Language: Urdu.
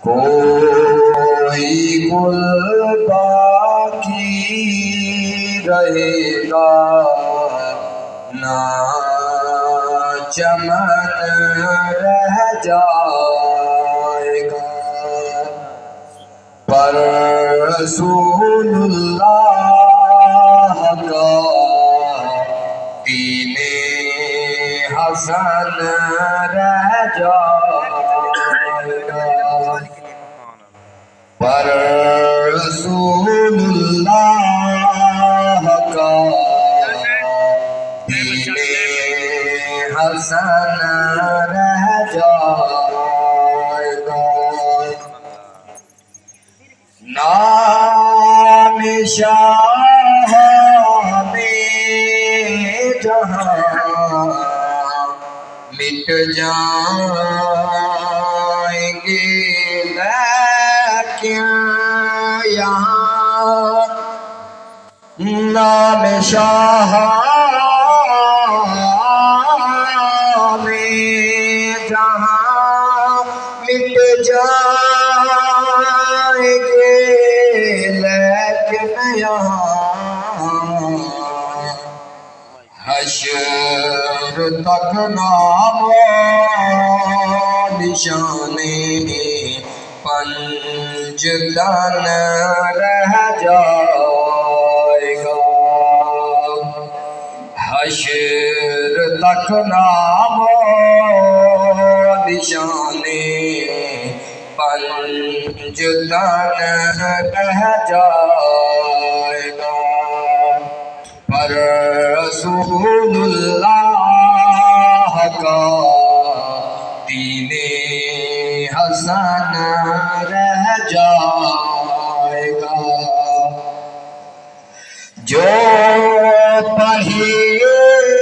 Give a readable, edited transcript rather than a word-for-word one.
کوئی گل باقی رہے گا نہ چمن رہ جائے گا، پر رسول اللہ کا دین حسن رہ جائے گا، پر رسول اللہ کا دین حسن رہ جائے گا۔ نام شاہ میں جہاں مٹ جائیں گے، لیکن یہاں نام شاہ میں جہاں مٹ جائیں گے، لیکن یہاں حشر تک نام و نشانے پنجتن رہ جائے گا، حشر تک نام و نشانے پنجتن رہ جائے گا، پر رسول اللہ کا دین حسن رہ جائے گا۔ جو پڑھی